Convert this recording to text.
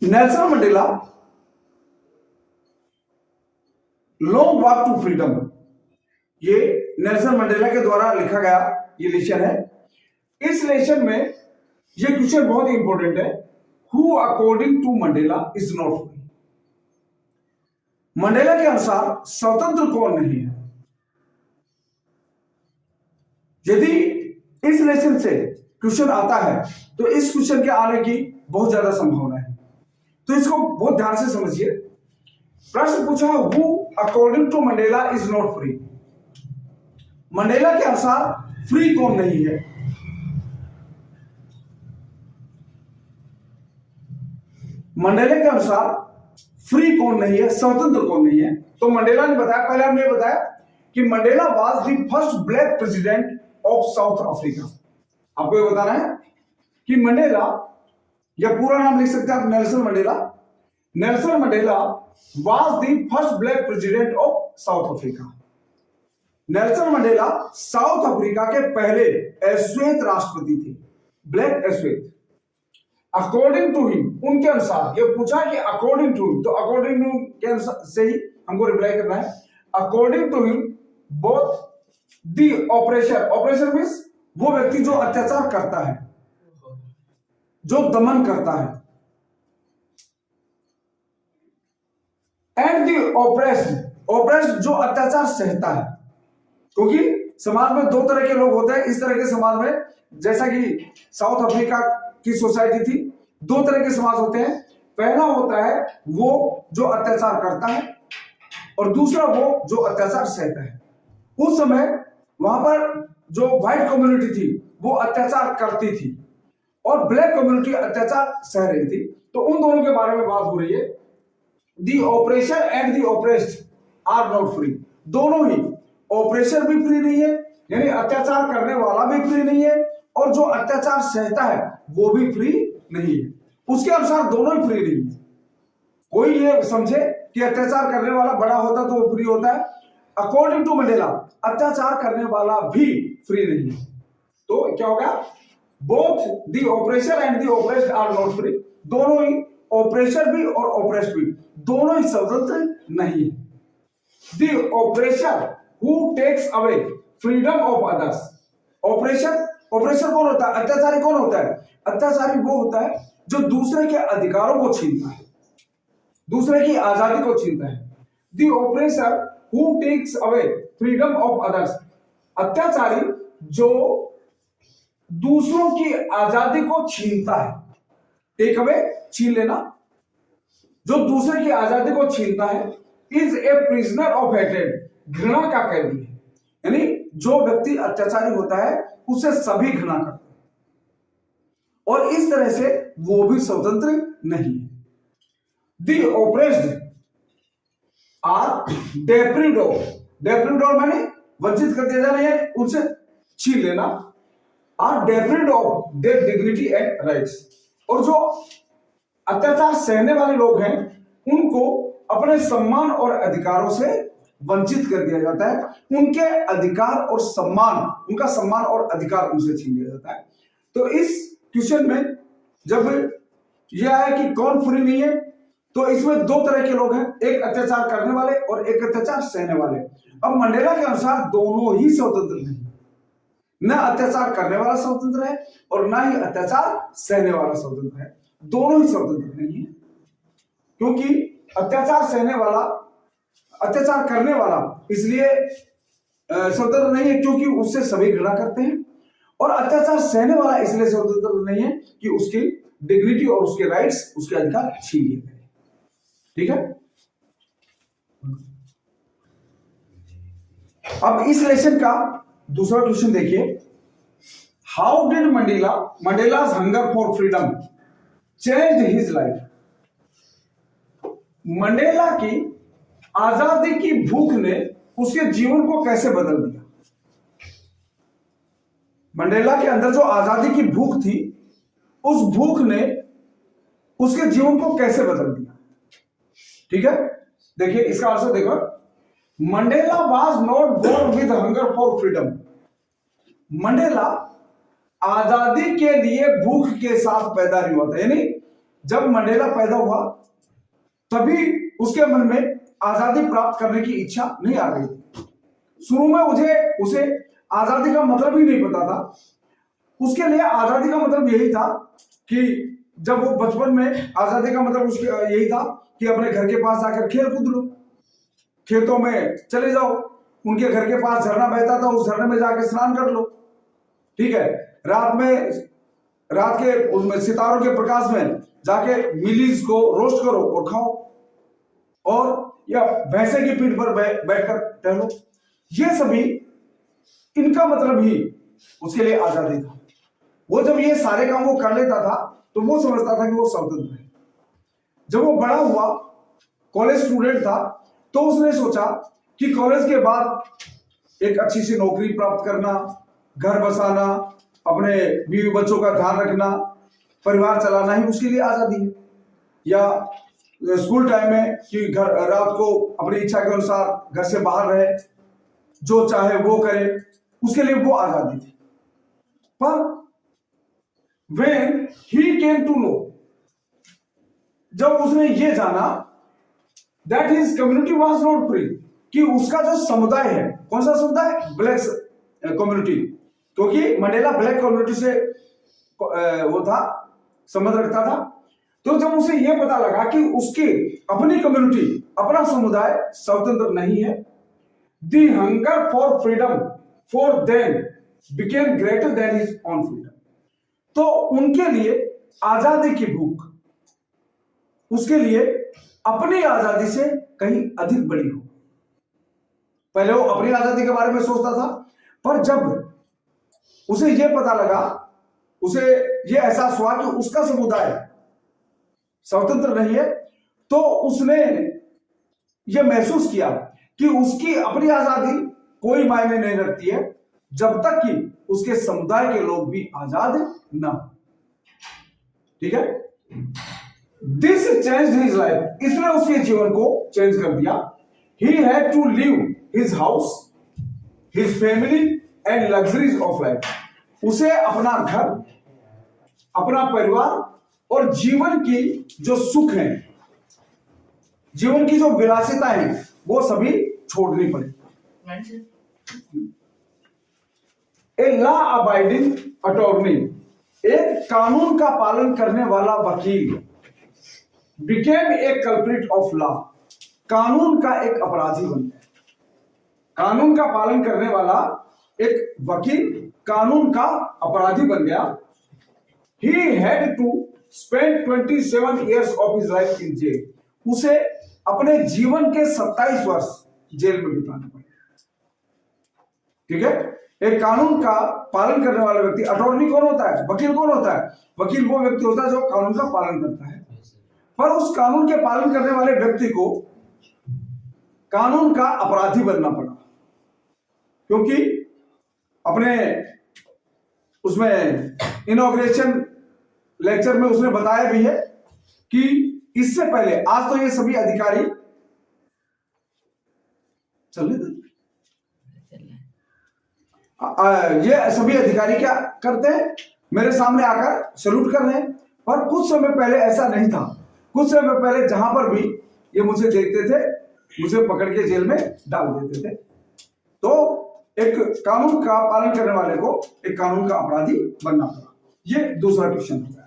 Nelson Mandela long walk to freedom, ये Nelson Mandela के द्वारा लिखा गया ये लेशन है। इस लेशन में ये क्वेश्चन बहुत ही इंपॉर्टेंट है, who according to Mandela is not free. Mandela के अनुसार स्वतंत्र कौन नहीं है। यदि इस लेसन से क्वेश्चन आता है तो इस क्वेश्चन के आने की बहुत ज्यादा संभावना है, तो इसको बहुत ध्यान से समझिए। प्रश्न पूछा who according to Mandela is not free, Mandela के अनुसार फ्री कौन नहीं है। मंडेला के अनुसार फ्री कौन नहीं है, स्वतंत्र कौन नहीं है। तो मंडेला ने बताया, पहले हमने बताया कि Mandela was the first black president of South Africa. आपको ये बताना है कि मंडेला, या पूरा नाम लिख सकते हैं आप, Nelson Mandela. Nelson Mandela was the first black president of South Africa. Nelson Mandela South Africa के पहले अश्वेत राष्ट्रपति थे, ब्लैक अश्वेत। अकॉर्डिंग टू हिम, उनके अनुसार, ये पूछा कि अकॉर्डिंग टू हिम, तो अकॉर्डिंग टू के अनुसार से ही हमको रिप्लाई करना है। According to him both the oppressor, oppressor means वो व्यक्ति जो अत्याचार करता है, जो दमन करता है, एंड दी ऑपरेस्ड, ऑपरेस्ड जो अत्याचार सहता है। क्योंकि समाज में दो तरह के लोग होते हैं। इस तरह के समाज में, जैसा कि साउथ अफ्रीका की सोसाइटी थी, दो तरह के समाज होते हैं। पहला होता है वो जो अत्याचार करता है, और दूसरा वो जो अत्याचार सहता है। उस समय वहां पर जो व्हाइट कम्युनिटी थी वो अत्याचार करती थी और ब्लैक कम्युनिटी अत्याचार सह रही थी। तो उन दोनों के बारे में बात हो रही है। The oppressor and the oppressed are not free, दोनों ही, ऑपरेशन भी फ्री नहीं है, यानी अत्याचार करने वाला भी फ्री नहीं है, और जो अत्याचार सहता है वो भी फ्री नहीं है। उसके अनुसार दोनों ही फ्री नहीं है। कोई ये समझे कि अत्याचार करने वाला बड़ा होता तो वो फ्री होता है, अकॉर्डिंग टू मंडेला अत्याचार करने वाला भी फ्री नहीं है। तो क्या होगा, both the oppressor and the oppressed are not free, दोनों ही, ऑपरेशन भी और ऑपरेस्ड भी, दोनों ही स्वतंत्र नहीं है। The oppressor who takes away freedom of others, oppressor, oppressor कौन होता है, अत्याचारी कौन होता है। अत्याचारी वो होता है जो दूसरे के अधिकारों को छीनता है, दूसरे की आजादी को छीनता है। The oppressor who takes away freedom of others, अत्याचारी जो दूसरों की आजादी को छीनता है, टेक अवे छीन लेना, जो दूसरे की आजादी को छीनता है, is a prisoner of hatred, घृणा का कैदी है। यानी जो व्यक्ति अत्याचारी होता है उसे सभी घृणा करते हैं, और इस तरह से वो भी स्वतंत्र नहीं है। The oppressed are deprived of, deprived of माने वंचित कर दिया जाना है, उनसे छीन लेना, are deprived of their dignity and rights, और जो अत्याचार सहने वाले लोग हैं उनको अपने सम्मान और अधिकारों से वंचित कर दिया जाता है, उनके अधिकार और सम्मान, उनका सम्मान और अधिकार उनसे छीन लिया जाता है। तो इस क्वेश्चन में जब यह आया कि कौन फ्री नहीं है, तो इसमें दो तरह के लोग हैं, एक अत्याचार करने वाले और एक अत्याचार सहने वाले। अब मंडेला के अनुसार दोनों ही स्वतंत्र नहीं, न अत्याचार करने वाला स्वतंत्र है और न ही अत्याचार सहने वाला स्वतंत्र है, दोनों ही स्वतंत्र नहीं है। क्योंकि अत्याचार सहने वाला, अत्याचार करने वाला इसलिए स्वतंत्र नहीं है क्योंकि उससे सभी घृणा करते हैं, और अत्याचार सहने वाला इसलिए स्वतंत्र नहीं है कि उसकी डिग्निटी और उसके राइट्स, उसके अधिकार छीन लिए गए। ठीक है। अब इस लेसन का दूसरा क्वेश्चन देखिए, how did Mandela, Mandela's hunger for freedom changed his life. Mandela की आजादी की भूख ने उसके जीवन को कैसे बदल दिया। मंडेला के अंदर जो आजादी की भूख थी, उस भूख ने उसके जीवन को कैसे बदल दिया। ठीक है, देखिए इसका आंसर देखो, Mandela was not born with hunger for freedom. Mandela आजादी के लिए भूख के साथ पैदा नहीं हुआ था, यानी जब मंडेला पैदा हुआ तभी उसके मन में आजादी प्राप्त करने की इच्छा नहीं आ गई थी। शुरू में उसे आजादी का मतलब ही नहीं पता था। उसके लिए आजादी का मतलब यही था कि जब वो बचपन में, आजादी का मतलब उसके यही था कि अपने घर के पास आकर खेल कूद लो, खेतों में चले जाओ, उनके घर के पास झरना बहता था, उस झरने में जाके स्नान कर लो, ठीक है। रात के उसमें सितारों के प्रकाश में जाके मिलीज को रोस्ट करो और खाओ, और या भैंसे की पीठ पर बैठकर टहलो। ये सभी, इनका मतलब ही उसके लिए आजादी था। वो जब ये सारे काम वो कर लेता था तो वो समझता था कि वो स्वतंत्र है। जब वो बड़ा हुआ, कॉलेज स्टूडेंट था, तो उसने सोचा कि कॉलेज के बाद एक अच्छी सी नौकरी प्राप्त करना, घर बसाना, अपने बीवी बच्चों का ध्यान रखना, परिवार चलाना ही उसके लिए आजादी है। या स्कूल टाइम में कि घर रात को अपनी इच्छा के अनुसार घर से बाहर रहे, जो चाहे वो करे, उसके लिए वो आजादी थी। पर when he came to know, जब उसने ये जाना that his community was not free, कि उसका जो समुदाय है, कौन सा समुदाय, ब्लैक कम्युनिटी, क्योंकि मंडेला ब्लैक कम्युनिटी से वो था, संबंध रखता था। तो जब उसे यह पता लगा कि उसकी अपनी कम्युनिटी, अपना समुदाय स्वतंत्र नहीं है, the hunger for freedom for them became greater than his own freedom, तो उनके लिए आजादी की भूख उसके लिए अपनी आजादी से कहीं अधिक बड़ी हो। पहले वो अपनी आजादी के बारे में सोचता था, पर जब उसे यह पता लगा, उसे यह एहसास हुआ कि उसका समुदाय स्वतंत्र नहीं है, तो उसने यह महसूस किया कि उसकी अपनी आजादी कोई मायने नहीं रखती है जब तक कि उसके समुदाय के लोग भी आजाद ना हो, ठीक है। दिस चेंज हिज लाइफ, इसने उसके जीवन को चेंज कर दिया। He had to leave his house, his family and luxuries of life, उसे अपना घर, अपना परिवार और जीवन की जो सुख है, जीवन की जो विलासिता है, वो सभी छोड़नी पड़े। ए लॉ अबाइडिंग अटॉर्नी, एक कानून का पालन करने वाला वकील, became a culprit of law, कानून का एक अपराधी बन गया। कानून का पालन करने वाला एक वकील कानून का अपराधी बन गया। He had to spend 27 years of his life in jail, उसे अपने जीवन के 27 वर्ष जेल में बिताने पड़े, ठीक है। एक कानून का पालन करने वाला व्यक्ति, अटॉर्नी कौन होता है, वकील कौन होता है, वकील वो व्यक्ति होता है जो कानून का पालन करता है। पर उस कानून के पालन करने वाले व्यक्ति को कानून का अपराधी बनना पड़ा, क्योंकि अपने उसमें इनॉग्रेशन लेक्चर में उसने बताया भी है कि इससे पहले, आज तो ये सभी अधिकारी ये सभी अधिकारी क्या करते हैं, मेरे सामने आकर सैल्यूट कर रहे हैं, पर कुछ समय पहले ऐसा नहीं था। कुछ समय पहले जहां पर भी ये मुझे देखते थे, मुझे पकड़ के जेल में डाल देते थे। तो एक कानून का पालन करने वाले को एक कानून का अपराधी बनना पड़ा। ये दूसरा क्वेश्चन है।